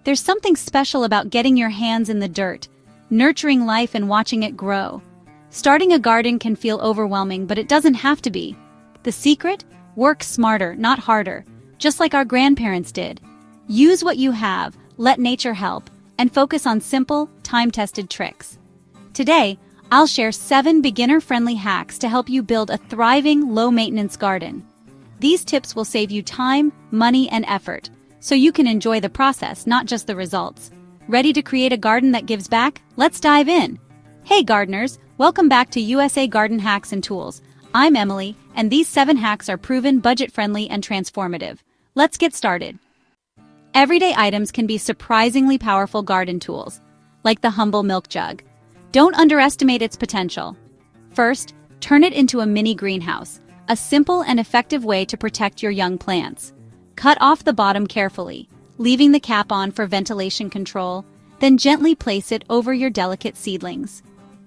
There's something special about getting your hands in the dirt, nurturing life and watching it grow. Starting a garden can feel overwhelming, but it doesn't have to be. The secret? Work smarter, not harder, just like our grandparents did. Use what you have, let nature help, and focus on simple, time-tested tricks. Today, I'll share 7 beginner-friendly hacks to help you build a thriving, low-maintenance garden. These tips will save you time, money, and effort, so you can enjoy the process, not just the results. Ready to create a garden that gives back? Let's dive in! Hey gardeners, welcome back to USA Garden Hacks and Tools. I'm Emily, and these 7 hacks are proven, budget-friendly, and transformative. Let's get started. Everyday items can be surprisingly powerful garden tools, like the humble milk jug. Don't underestimate its potential. First, turn it into a mini greenhouse, a simple and effective way to protect your young plants. Cut off the bottom carefully, leaving the cap on for ventilation control, then gently place it over your delicate seedlings.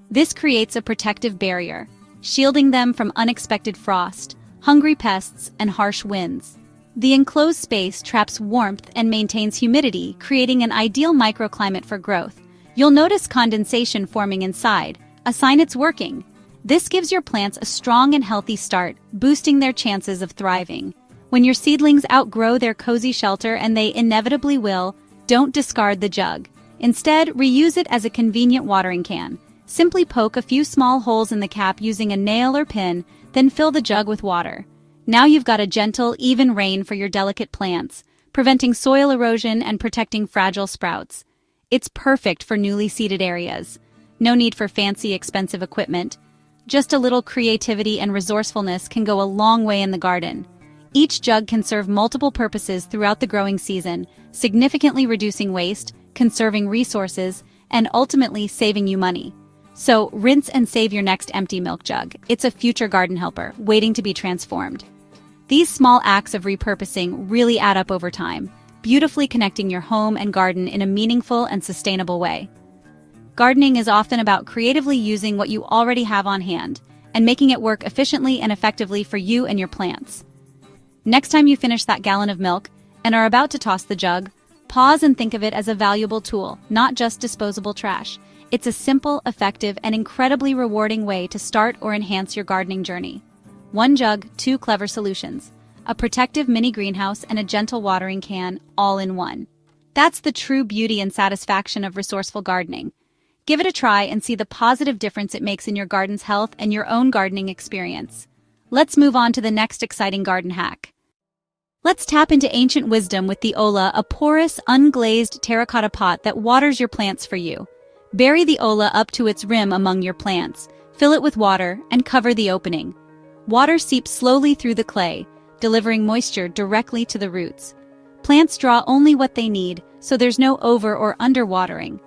This creates a protective barrier, shielding them from unexpected frost, hungry pests, and harsh winds. The enclosed space traps warmth and maintains humidity, creating an ideal microclimate for growth. You'll notice condensation forming inside, a sign it's working. This gives your plants a strong and healthy start, boosting their chances of thriving. When your seedlings outgrow their cozy shelter, and they inevitably will, don't discard the jug. Instead, reuse it as a convenient watering can. Simply poke a few small holes in the cap using a nail or pin, then fill the jug with water. Now you've got a gentle, even rain for your delicate plants, preventing soil erosion and protecting fragile sprouts. It's perfect for newly seeded areas. No need for fancy, expensive equipment. Just a little creativity and resourcefulness can go a long way in the garden. Each jug can serve multiple purposes throughout the growing season, significantly reducing waste, conserving resources, and ultimately saving you money. So, rinse and save your next empty milk jug. It's a future garden helper, waiting to be transformed. These small acts of repurposing really add up over time, beautifully connecting your home and garden in a meaningful and sustainable way. Gardening is often about creatively using what you already have on hand and making it work efficiently and effectively for you and your plants. Next time you finish that gallon of milk and are about to toss the jug, pause and think of it as a valuable tool, not just disposable trash. It's a simple, effective, and incredibly rewarding way to start or enhance your gardening journey. 1 jug, 2 clever solutions. A protective mini greenhouse and a gentle watering can, all in one. That's the true beauty and satisfaction of resourceful gardening. Give it a try and see the positive difference it makes in your garden's health and your own gardening experience. Let's move on to the next exciting garden hack. Let's tap into ancient wisdom with the olla, a porous, unglazed terracotta pot that waters your plants for you. Bury the olla up to its rim among your plants, fill it with water, and cover the opening. Water seeps slowly through the clay, delivering moisture directly to the roots. Plants draw only what they need, so there's no over or underwatering.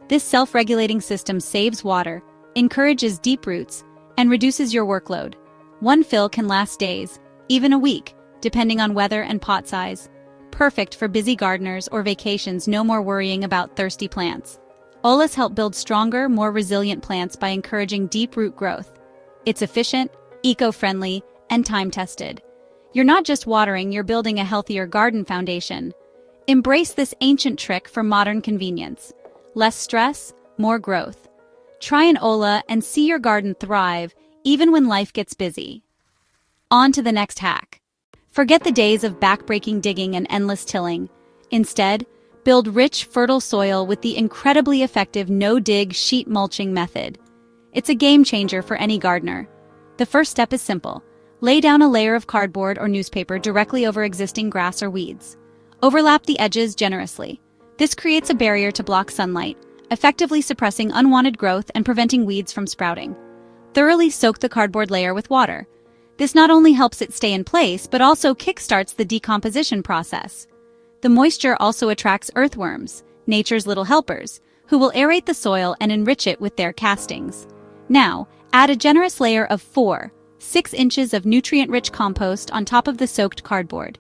This self-regulating system saves water, encourages deep roots, and reduces your workload. 1 fill can last days, even a week, depending on weather and pot size. Perfect for busy gardeners or vacations, no more worrying about thirsty plants. Ollas help build stronger, more resilient plants by encouraging deep root growth. It's efficient, eco-friendly, and time-tested. You're not just watering, you're building a healthier garden foundation. Embrace this ancient trick for modern convenience. Less stress, more growth. Try an olla and see your garden thrive, even when life gets busy. On to the next hack. Forget the days of backbreaking digging and endless tilling. Instead, build rich, fertile soil with the incredibly effective no-dig sheet mulching method. It's a game changer for any gardener. The first step is simple. Lay down a layer of cardboard or newspaper directly over existing grass or weeds. Overlap the edges generously. This creates a barrier to block sunlight, effectively suppressing unwanted growth and preventing weeds from sprouting. Thoroughly soak the cardboard layer with water. This not only helps it stay in place, but also kickstarts the decomposition process. The moisture also attracts earthworms, nature's little helpers, who will aerate the soil and enrich it with their castings. Now, add a generous layer of 6 inches of nutrient-rich compost on top of the soaked cardboard.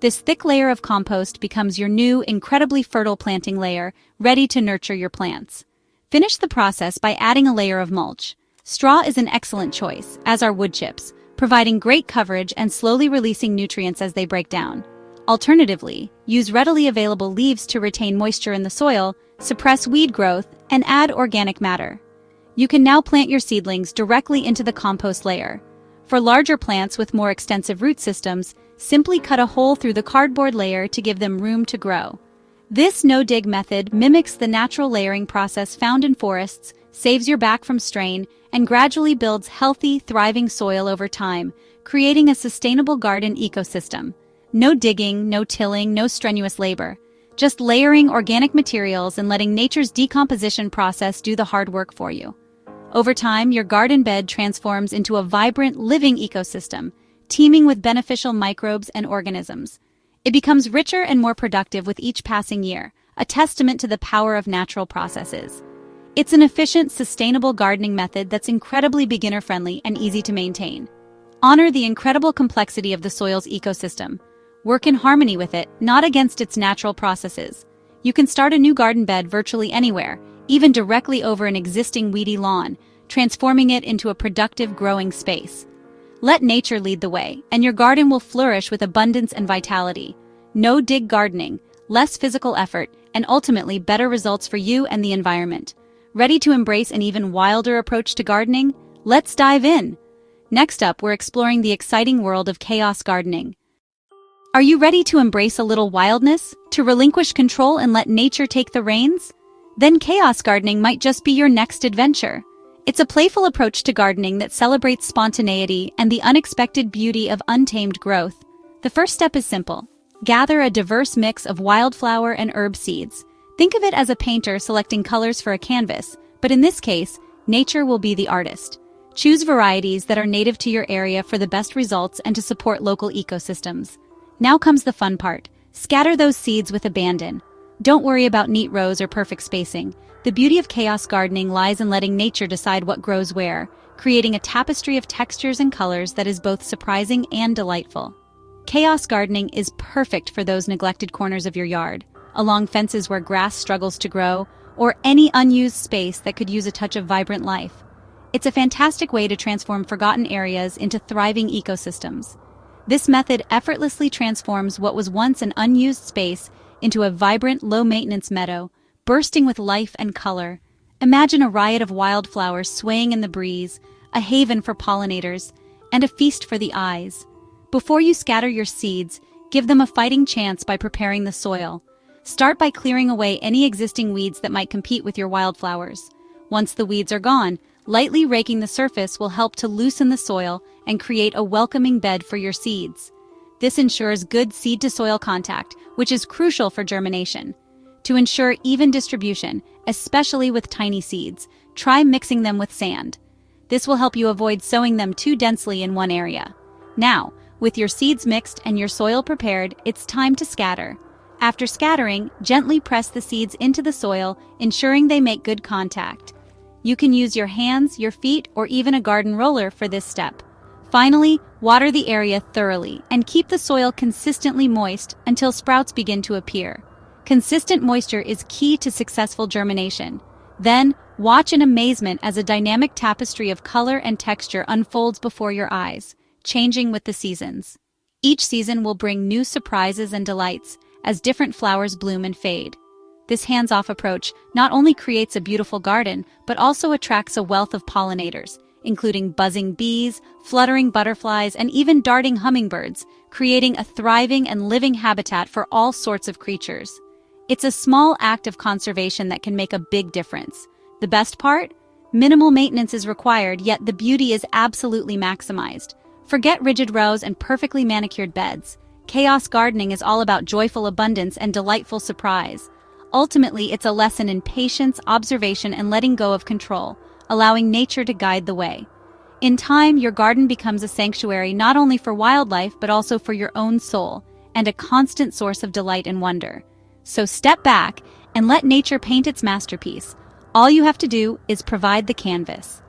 This thick layer of compost becomes your new, incredibly fertile planting layer, ready to nurture your plants. Finish the process by adding a layer of mulch. Straw is an excellent choice, as are wood chips, providing great coverage and slowly releasing nutrients as they break down. Alternatively, use readily available leaves to retain moisture in the soil, suppress weed growth, and add organic matter. You can now plant your seedlings directly into the compost layer. For larger plants with more extensive root systems, simply cut a hole through the cardboard layer to give them room to grow. This no-dig method mimics the natural layering process found in forests, saves your back from strain, and gradually builds healthy, thriving soil over time, creating a sustainable garden ecosystem. No digging, no tilling, no strenuous labor. Just layering organic materials and letting nature's decomposition process do the hard work for you. Over time, your garden bed transforms into a vibrant, living ecosystem, teeming with beneficial microbes and organisms. It becomes richer and more productive with each passing year, a testament to the power of natural processes. It's an efficient, sustainable gardening method that's incredibly beginner-friendly and easy to maintain. Honor the incredible complexity of the soil's ecosystem. Work in harmony with it, not against its natural processes. You can start a new garden bed virtually anywhere, even directly over an existing weedy lawn, transforming it into a productive growing space. Let nature lead the way, and your garden will flourish with abundance and vitality. No-dig gardening, less physical effort, and ultimately better results for you and the environment. Ready to embrace an even wilder approach to gardening? Let's dive in! Next up, we're exploring the exciting world of chaos gardening. Are you ready to embrace a little wildness, to relinquish control and let nature take the reins? Then chaos gardening might just be your next adventure. It's a playful approach to gardening that celebrates spontaneity and the unexpected beauty of untamed growth. The first step is simple. Gather a diverse mix of wildflower and herb seeds. Think of it as a painter selecting colors for a canvas, but in this case, nature will be the artist. Choose varieties that are native to your area for the best results and to support local ecosystems. Now comes the fun part. Scatter those seeds with abandon. Don't worry about neat rows or perfect spacing. The beauty of chaos gardening lies in letting nature decide what grows where, creating a tapestry of textures and colors that is both surprising and delightful. Chaos gardening is perfect for those neglected corners of your yard, along fences where grass struggles to grow, or any unused space that could use a touch of vibrant life. It's a fantastic way to transform forgotten areas into thriving ecosystems. This method effortlessly transforms what was once an unused space into a vibrant, low-maintenance meadow, bursting with life and color. Imagine a riot of wildflowers swaying in the breeze, a haven for pollinators, and a feast for the eyes. Before you scatter your seeds, give them a fighting chance by preparing the soil. Start by clearing away any existing weeds that might compete with your wildflowers. Once the weeds are gone, lightly raking the surface will help to loosen the soil and create a welcoming bed for your seeds. This ensures good seed-to-soil contact, which is crucial for germination. To ensure even distribution, especially with tiny seeds, try mixing them with sand. This will help you avoid sowing them too densely in one area. Now, with your seeds mixed and your soil prepared, it's time to scatter. After scattering, gently press the seeds into the soil, ensuring they make good contact. You can use your hands, your feet, or even a garden roller for this step. Finally, water the area thoroughly and keep the soil consistently moist until sprouts begin to appear. Consistent moisture is key to successful germination. Then, watch in amazement as a dynamic tapestry of color and texture unfolds before your eyes, changing with the seasons. Each season will bring new surprises and delights as different flowers bloom and fade. This hands-off approach not only creates a beautiful garden, but also attracts a wealth of pollinators, including buzzing bees, fluttering butterflies, and even darting hummingbirds, creating a thriving and living habitat for all sorts of creatures. It's a small act of conservation that can make a big difference. The best part? Minimal maintenance is required, yet the beauty is absolutely maximized. Forget rigid rows and perfectly manicured beds. Chaos gardening is all about joyful abundance and delightful surprise. Ultimately, it's a lesson in patience, observation, and letting go of control, allowing nature to guide the way. In time, your garden becomes a sanctuary not only for wildlife, but also for your own soul, and a constant source of delight and wonder. So step back and let nature paint its masterpiece. All you have to do is provide the canvas.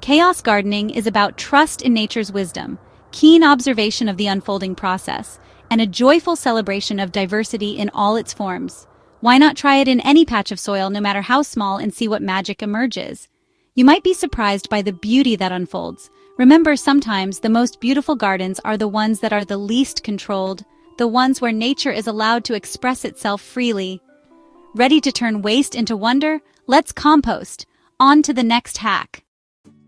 Chaos gardening is about trust in nature's wisdom, keen observation of the unfolding process, and a joyful celebration of diversity in all its forms. Why not try it in any patch of soil, no matter how small, and see what magic emerges? You might be surprised by the beauty that unfolds. Remember, sometimes the most beautiful gardens are the ones that are the least controlled, the ones where nature is allowed to express itself freely. Ready to turn waste into wonder? Let's compost. On to the next hack.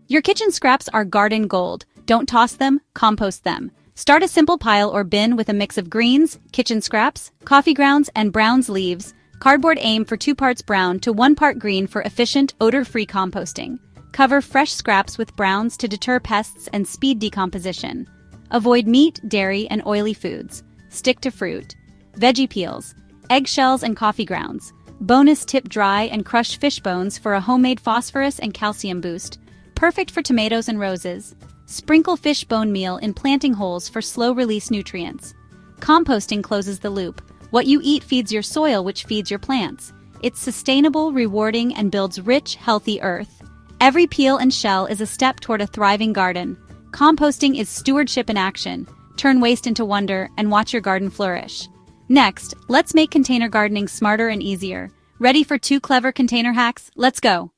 Your kitchen scraps are garden gold. Don't toss them, compost them. Start a simple pile or bin with a mix of greens, kitchen scraps, coffee grounds, and brown's leaves. Cardboard. Aim for 2 parts brown to 1 part green for efficient, odor-free composting. Cover fresh scraps with browns to deter pests and speed decomposition. Avoid meat, dairy, and oily foods. Stick to fruit, veggie peels, eggshells, and coffee grounds. Bonus tip: dry and crush fish bones for a homemade phosphorus and calcium boost. Perfect for tomatoes and roses. Sprinkle fish bone meal in planting holes for slow-release nutrients. Composting closes the loop. What you eat feeds your soil, which feeds your plants. It's sustainable, rewarding, and builds rich, healthy earth. Every peel and shell is a step toward a thriving garden. Composting is stewardship in action. Turn waste into wonder and watch your garden flourish. Next, let's make container gardening smarter and easier. Ready for 2 clever container hacks? Let's go!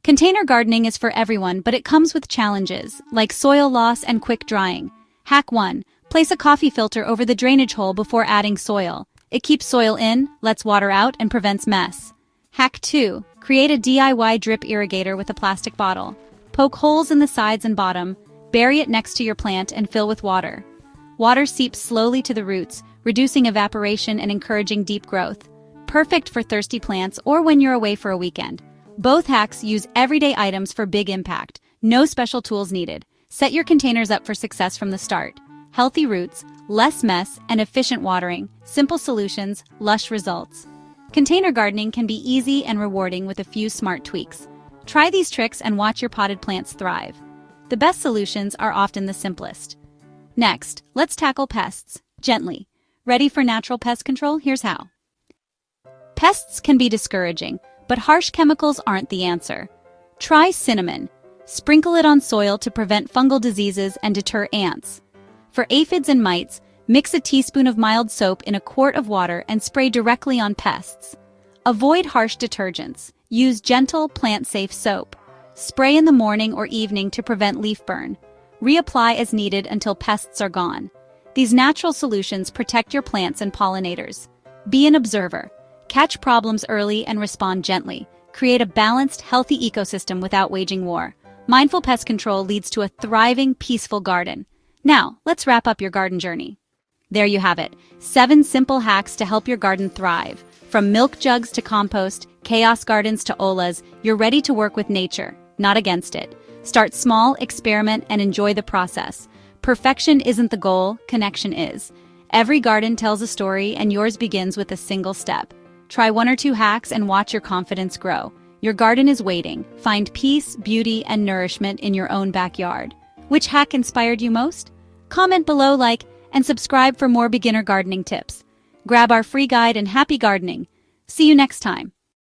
Container gardening is for everyone, but it comes with challenges, like soil loss and quick drying. Hack 1. Place a coffee filter over the drainage hole before adding soil. It keeps soil in, lets water out, and prevents mess. Hack 2. Create a DIY drip irrigator with a plastic bottle. Poke holes in the sides and bottom, bury it next to your plant, and fill with water. Water seeps slowly to the roots, reducing evaporation and encouraging deep growth. Perfect for thirsty plants or when you're away for a weekend. Both hacks use everyday items for big impact. No special tools needed. Set your containers up for success from the start. Healthy roots, less mess, and efficient watering. Simple solutions, lush results. Container gardening can be easy and rewarding with a few smart tweaks. Try these tricks and watch your potted plants thrive. The best solutions are often the simplest. Next, let's tackle pests, gently. Ready for natural pest control? Here's how. Pests can be discouraging, but harsh chemicals aren't the answer. Try cinnamon. Sprinkle it on soil to prevent fungal diseases and deter ants. For aphids and mites, mix a teaspoon of mild soap in a quart of water and spray directly on pests. Avoid harsh detergents. Use gentle, plant-safe soap. Spray in the morning or evening to prevent leaf burn. Reapply as needed until pests are gone. These natural solutions protect your plants and pollinators. Be an observer. Catch problems early and respond gently. Create a balanced, healthy ecosystem without waging war. Mindful pest control leads to a thriving, peaceful garden. Now, let's wrap up your garden journey. There you have it. 7 simple hacks to help your garden thrive. From milk jugs to compost, chaos gardens to olas, you're ready to work with nature, not against it. Start small, experiment, and enjoy the process. Perfection isn't the goal, connection is. Every garden tells a story, and yours begins with a single step. Try 1 or 2 hacks and watch your confidence grow. Your garden is waiting. Find peace, beauty, and nourishment in your own backyard. Which hack inspired you most? Comment below, like, and subscribe for more beginner gardening tips. Grab our free guide and happy gardening. See you next time.